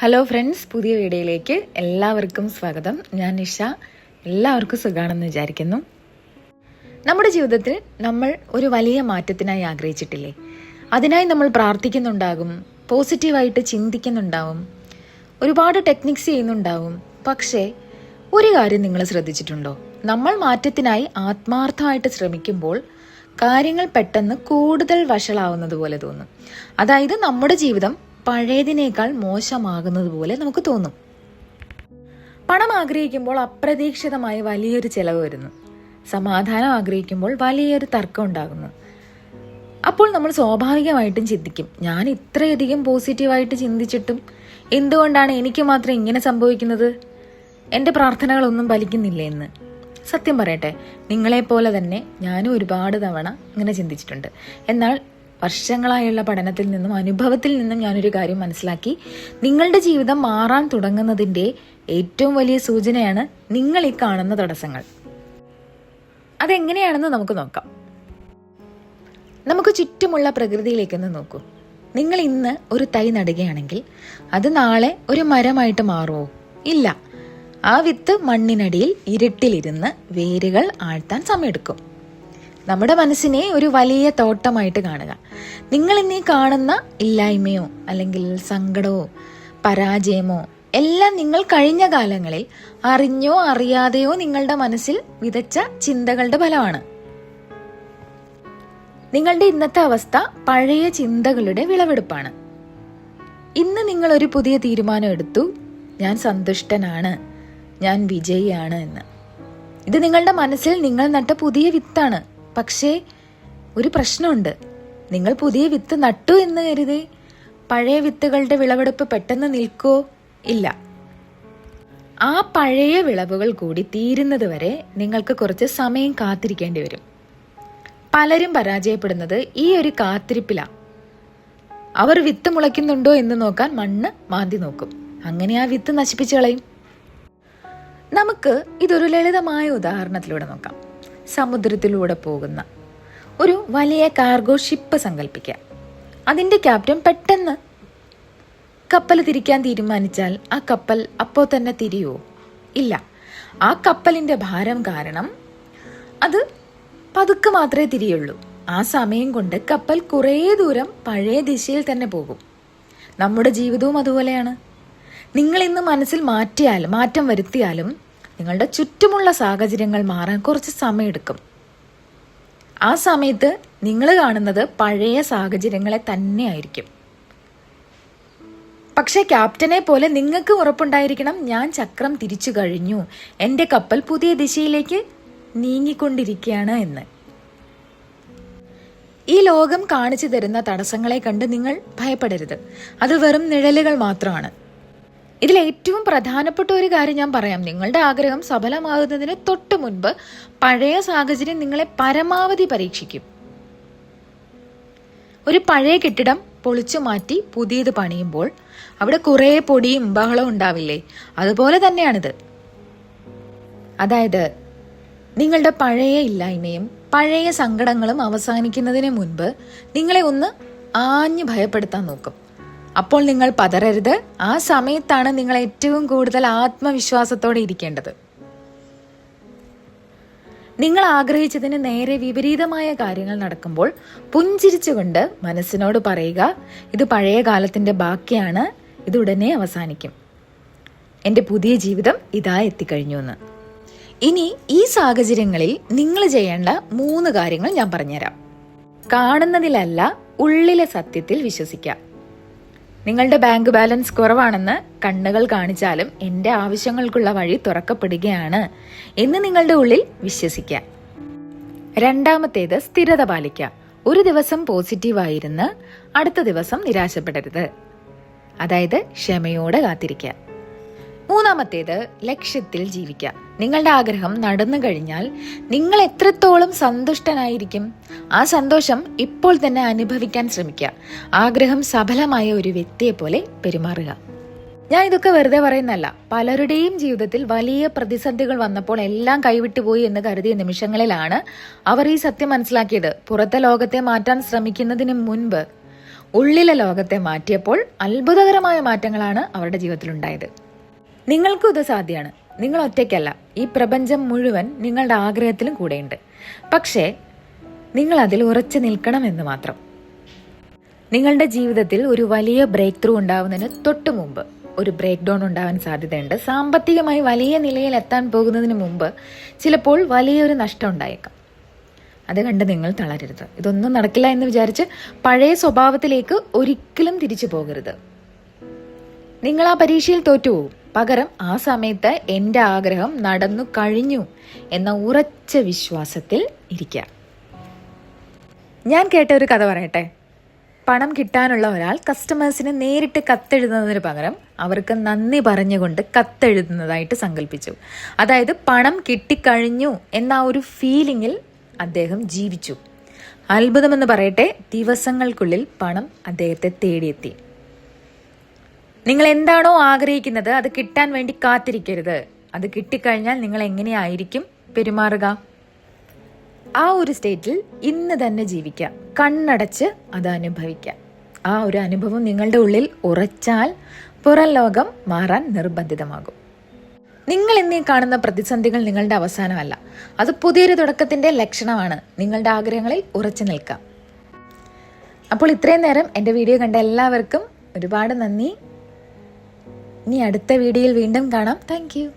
Hello friends, പുതിയ വീഡിയോയിലേക്ക് എല്ലാവർക്കും സ്വാഗതം. ഞാൻ നിഷ. എല്ലാവർക്കും സുഖാണെന്ന് വിചാരിക്കുന്നു. നമ്മുടെ ജീവിതത്തിൽ നമ്മൾ ഒരു വലിയ മാറ്റത്തിനായി ആഗ്രഹിച്ചിട്ടില്ലേ? അതിനായി നമ്മൾ പ്രാർത്ഥിക്കുന്നുണ്ടാകും, പോസിറ്റീവായിട്ട് ചിന്തിക്കുന്നുണ്ടാവും, ഒരുപാട് ടെക്നിക്സ് ചെയ്യുന്നുണ്ടാവും. പക്ഷേ ഒരു കാര്യം നിങ്ങൾ ശ്രദ്ധിച്ചിട്ടുണ്ടോ? നമ്മൾ മാറ്റത്തിനായി ആത്മാർത്ഥമായിട്ട് ശ്രമിക്കുമ്പോൾ കാര്യങ്ങൾ പെട്ടെന്ന് കൂടുതൽ വഷളാവുന്നത് പോലെ തോന്നും. അതായത് നമ്മുടെ ജീവിതം പഴയതിനേക്കാൾ മോശമാകുന്നത് പോലെ നമുക്ക് തോന്നും. പണം ആഗ്രഹിക്കുമ്പോൾ അപ്രതീക്ഷിതമായി വലിയൊരു ചെലവ് വരുന്നു. സമാധാനം ആഗ്രഹിക്കുമ്പോൾ വലിയൊരു തർക്കം ഉണ്ടാകുന്നു. അപ്പോൾ നമ്മൾ സ്വാഭാവികമായിട്ടും ചിന്തിക്കും, ഞാൻ ഇത്രയധികം പോസിറ്റീവായിട്ട് ചിന്തിച്ചിട്ടും എന്തുകൊണ്ടാണ് എനിക്ക് മാത്രം ഇങ്ങനെ സംഭവിക്കുന്നത്? എൻ്റെ പ്രാർത്ഥനകളൊന്നും ഫലിക്കുന്നില്ലേ എന്ന്. സത്യം പറയട്ടെ, നിങ്ങളെപ്പോലെ തന്നെ ഞാനും ഒരുപാട് തവണ ഇങ്ങനെ ചിന്തിച്ചിട്ടുണ്ട്. എന്നാൽ വർഷങ്ങളായുള്ള പഠനത്തിൽ നിന്നും അനുഭവത്തിൽ നിന്നും ഞാനൊരു കാര്യം മനസ്സിലാക്കി. നിങ്ങളുടെ ജീവിതം മാറാൻ തുടങ്ങുന്നതിൻ്റെ ഏറ്റവും വലിയ സൂചനയാണ് നിങ്ങൾ ഈ കാണുന്ന തടസ്സങ്ങൾ. അതെങ്ങനെയാണെന്ന് നമുക്ക് നോക്കാം. നമുക്ക് ചുറ്റുമുള്ള പ്രകൃതിയിലേക്കൊന്ന് നോക്കൂ. നിങ്ങൾ ഇന്ന് ഒരു തൈ നടുകയാണെങ്കിൽ അത് നാളെ ഒരു മരമായിട്ട് മാറുമോ? ഇല്ല. ആ വിത്ത് മണ്ണിനടിയിൽ ഇരുട്ടിലിരുന്ന് വേരുകൾ ആഴ്ത്താൻ സമയമെടുക്കും. നമ്മുടെ മനസ്സിനെ ഒരു വലിയ തോട്ടമായിട്ട് കാണുക. നിങ്ങൾ ഇന്നീ കാണുന്ന ഇല്ലായ്മയോ അല്ലെങ്കിൽ സങ്കടമോ പരാജയമോ എല്ലാം നിങ്ങൾ കഴിഞ്ഞ കാലങ്ങളിൽ അറിഞ്ഞോ അറിയാതെയോ നിങ്ങളുടെ മനസ്സിൽ വിതച്ച ചിന്തകളുടെ ഫലമാണ്. നിങ്ങളുടെ ഇന്നത്തെ അവസ്ഥ പഴയ ചിന്തകളുടെ വിളവെടുപ്പാണ്. ഇന്ന് നിങ്ങൾ ഒരു പുതിയ തീരുമാനം എടുത്തു, ഞാൻ സന്തുഷ്ടനാണ്, ഞാൻ വിജയിയാണ് എന്ന്. ഇത് നിങ്ങളുടെ മനസ്സിൽ നിങ്ങൾ നട്ട പുതിയ വിത്താണ്. പക്ഷേ ഒരു പ്രശ്നമുണ്ട്. നിങ്ങൾ പുതിയ വിത്ത് നട്ടു എന്ന് കരുതി പഴയ വിത്തുകളുടെ വിളവെടുപ്പ് പെട്ടെന്ന് നിൽക്കോ? ഇല്ല. ആ പഴയ വിളവുകൾ കൂടി തീരുന്നത് വരെ നിങ്ങൾക്ക് കുറച്ച് സമയം കാത്തിരിക്കേണ്ടി വരും. പലരും പരാജയപ്പെടുന്നത് ഈ ഒരു കാത്തിരിപ്പിലാണ്. അവർ വിത്ത് മുളയ്ക്കുന്നുണ്ടോ എന്ന് നോക്കാൻ മണ്ണ് മാന്തി നോക്കും. അങ്ങനെ ആ വിത്ത് നശിപ്പിച്ചു കളയും. നമുക്ക് ഇതൊരു ലളിതമായ ഉദാഹരണത്തിലൂടെ നോക്കാം. സമുദ്രത്തിലൂടെ പോകുന്ന ഒരു വലിയ കാർഗോ ഷിപ്പ് സങ്കല്പിക്കുക. അതിൻ്റെ ക്യാപ്റ്റൻ പെട്ടെന്ന് കപ്പൽ തിരിക്കാൻ തീരുമാനിച്ചാൽ ആ കപ്പൽ അപ്പോൾ തന്നെ തിരിയുമോ? ഇല്ല. ആ കപ്പലിൻ്റെ ഭാരം കാരണം അത് പതുക്കെ മാത്രമേ തിരിയുള്ളൂ. ആ സമയം കൊണ്ട് കപ്പൽ കുറേ ദൂരം പഴയ ദിശയിൽ തന്നെ പോകും. നമ്മുടെ ജീവിതവും അതുപോലെയാണ്. നിങ്ങൾ ഇന്ന് മനസ്സിൽ മാറ്റം വരുത്തിയാലും നിങ്ങളുടെ ചുറ്റുമുള്ള സാഹചര്യങ്ങൾ മാറാൻ കുറച്ച് സമയമെടുക്കും. ആ സമയത്ത് നിങ്ങൾ കാണുന്നത് പഴയ സാഹചര്യങ്ങളെ തന്നെ ആയിരിക്കും. പക്ഷെ ക്യാപ്റ്റനെ പോലെ നിങ്ങൾക്ക് ഉറപ്പുണ്ടായിരിക്കണം, ഞാൻ ചക്രം തിരിച്ചു കഴിഞ്ഞു, എൻ്റെ കപ്പൽ പുതിയ ദിശയിലേക്ക് നീങ്ങിക്കൊണ്ടിരിക്കുകയാണ് എന്ന്. ഈ ലോകം കാണിച്ചു തരുന്ന തടസ്സങ്ങളെ കണ്ട് നിങ്ങൾ ഭയപ്പെടരുത്. അത് വെറും നിഴലുകൾ മാത്രമാണ്. ഇതിൽ ഏറ്റവും പ്രധാനപ്പെട്ട ഒരു കാര്യം ഞാൻ പറയാം. നിങ്ങളുടെ ആഗ്രഹം സഫലമാകുന്നതിന് തൊട്ട് മുൻപ് പഴയ സാഹചര്യം നിങ്ങളെ പരമാവധി പരീക്ഷിക്കും. ഒരു പഴയ കെട്ടിടം പൊളിച്ചു മാറ്റി പുതിയത് പണിയുമ്പോൾ അവിടെ കുറേ പൊടിയും ബഹളവും ഉണ്ടാവില്ലേ? അതുപോലെ തന്നെയാണിത്. അതായത് നിങ്ങളുടെ പഴയ ഇല്ലായ്മയും പഴയ സങ്കടങ്ങളും അവസാനിക്കുന്നതിന് മുൻപ് നിങ്ങളെ ഒന്ന് ആഞ്ഞു ഭയപ്പെടുത്താൻ നോക്കും. അപ്പോൾ നിങ്ങൾ പതറരുത്. ആ സമയത്താണ് നിങ്ങൾ ഏറ്റവും കൂടുതൽ ആത്മവിശ്വാസത്തോടെ ഇരിക്കേണ്ടത്. നിങ്ങൾ ആഗ്രഹിച്ചതിന് നേരെ വിപരീതമായ കാര്യങ്ങൾ നടക്കുമ്പോൾ പുഞ്ചിരിച്ചുകൊണ്ട് മനസ്സിനോട് പറയുക, ഇത് പഴയ കാലത്തിന്റെ ബാക്കിയാണ്, ഇത് ഉടനെ അവസാനിക്കും, എൻ്റെ പുതിയ ജീവിതം ഇതാ എത്തിക്കഴിഞ്ഞു എന്ന്. ഇനി ഈ സാഹചര്യങ്ങളിൽ നിങ്ങൾ ചെയ്യേണ്ട 3 കാര്യങ്ങൾ ഞാൻ പറഞ്ഞുതരാം. കാണുന്നതിലല്ല, ഉള്ളിലെ സത്യത്തിൽ വിശ്വസിക്കുക. നിങ്ങളുടെ ബാങ്ക് ബാലൻസ് കുറവാണെന്ന് കണ്ണുകൾ കാണിച്ചാലും എൻ്റെ ആവശ്യങ്ങൾക്കുള്ള വഴി തുറക്കപ്പെടുകയാണ് എന്ന് നിങ്ങളുടെ ഉള്ളിൽ വിശ്വസിക്കുക. രണ്ടാമത്തേത്, സ്ഥിരത പാലിക്കുക. ഒരു ദിവസം പോസിറ്റീവായിരുന്ന് അടുത്ത ദിവസം നിരാശപ്പെടരുത്. അതായത് ക്ഷമയോടെ കാത്തിരിക്കുക. മൂന്നാമത്തേത്, ലക്ഷ്യത്തിൽ ജീവിക്കുക. നിങ്ങളുടെ ആഗ്രഹം നടന്നു കഴിഞ്ഞാൽ നിങ്ങൾ എത്രത്തോളം സന്തുഷ്ടനായിരിക്കും? ആ സന്തോഷം ഇപ്പോൾ തന്നെ അനുഭവിക്കാൻ ശ്രമിക്കുക. ആഗ്രഹം സഫലമായ ഒരു വ്യക്തിയെ പോലെ പെരുമാറുക. ഞാൻ ഇതൊക്കെ വെറുതെ പറയുന്നല്ല. പലരുടെയും ജീവിതത്തിൽ വലിയ പ്രതിസന്ധികൾ വന്നപ്പോൾ എല്ലാം കൈവിട്ടുപോയി എന്ന് കരുതിയ നിമിഷങ്ങളിലാണ് അവർ ഈ സത്യം മനസ്സിലാക്കിയത്. പുറത്തെ ലോകത്തെ മാറ്റാൻ ശ്രമിക്കുന്നതിന് മുൻപ് ഉള്ളിലെ ലോകത്തെ മാറ്റിയപ്പോൾ അത്ഭുതകരമായ മാറ്റങ്ങളാണ് അവരുടെ ജീവിതത്തിലുണ്ടായത്. നിങ്ങൾക്കും ഇത് സാധ്യമാണ്. നിങ്ങൾ ഒറ്റയ്ക്കല്ല. ഈ പ്രപഞ്ചം മുഴുവൻ നിങ്ങളുടെ ആഗ്രഹത്തിലും കൂടെയുണ്ട്. പക്ഷേ നിങ്ങൾ അതിൽ ഉറച്ചു നിൽക്കണമെന്ന് മാത്രം. നിങ്ങളുടെ ജീവിതത്തിൽ ഒരു വലിയ ബ്രേക്ക് ത്രൂ ഉണ്ടാവുന്നതിന് തൊട്ട് മുമ്പ് ഒരു ബ്രേക്ക് ഡൗൺ ഉണ്ടാവാൻ സാധ്യതയുണ്ട്. സാമ്പത്തികമായി വലിയ നിലയിൽ എത്താൻ പോകുന്നതിന് മുമ്പ് ചിലപ്പോൾ വലിയൊരു നഷ്ടം ഉണ്ടായേക്കാം. അത് കണ്ട് നിങ്ങൾ തളരരുത്. ഇതൊന്നും നടക്കില്ല എന്ന് വിചാരിച്ച് പഴയ സ്വഭാവത്തിലേക്ക് ഒരിക്കലും തിരിച്ചു പോകരുത്. നിങ്ങൾ ആ പരീക്ഷയിൽ തോറ്റുപോകും. പകരം ആ സമയത്ത് എൻ്റെ ആഗ്രഹം നടന്നു കഴിഞ്ഞു എന്ന ഉറച്ച വിശ്വാസത്തിൽ ഇരിക്കുക. ഞാൻ കേട്ട ഒരു കഥ പറയട്ടെ. പണം കിട്ടാനുള്ള ഒരാൾ കസ്റ്റമേഴ്സിന് നേരിട്ട് കത്തെഴുതുന്നതിന് പകരം അവർക്ക് നന്ദി പറഞ്ഞുകൊണ്ട് കത്തെഴുതുന്നതായിട്ട് സങ്കല്പിച്ചു. അതായത് പണം കിട്ടിക്കഴിഞ്ഞു എന്ന ഒരു ഫീലിങ്ങിൽ അദ്ദേഹം ജീവിച്ചു. അത്ഭുതമെന്ന് പറയട്ടെ, ദിവസങ്ങൾക്കുള്ളിൽ പണം അദ്ദേഹത്തെ തേടിയെത്തി. നിങ്ങൾ എന്താണോ ആഗ്രഹിക്കുന്നത് അത് കിട്ടാൻ വേണ്ടി കാത്തിരിക്കരുത്. അത് കിട്ടിക്കഴിഞ്ഞാൽ നിങ്ങൾ എങ്ങനെയായിരിക്കും പെരുമാറുക? ആ ഒരു സ്റ്റേറ്റിൽ ഇന്ന് തന്നെ ജീവിക്കുക. കണ്ണടച്ച് അത് അനുഭവിക്കുക. ആ ഒരു അനുഭവം നിങ്ങളുടെ ഉള്ളിൽ ഉറച്ചാൽ പുറം ലോകം മാറാൻ നിർബന്ധിതമാകും. നിങ്ങൾ എന്നീ കാണുന്ന പ്രതിസന്ധികൾ നിങ്ങളുടെ അവസാനമല്ല. അത് പുതിയൊരു തുടക്കത്തിന്റെ ലക്ഷണമാണ്. നിങ്ങളുടെ ആഗ്രഹങ്ങളിൽ ഉറച്ചു നിൽക്കാം. അപ്പോൾ ഇത്രയും നേരം എൻ്റെ വീഡിയോ കണ്ട എല്ലാവർക്കും ഒരുപാട് നന്ദി. ഇനി അടുത്ത വീഡിയോയിൽ വീണ്ടും കാണാം. Thank you.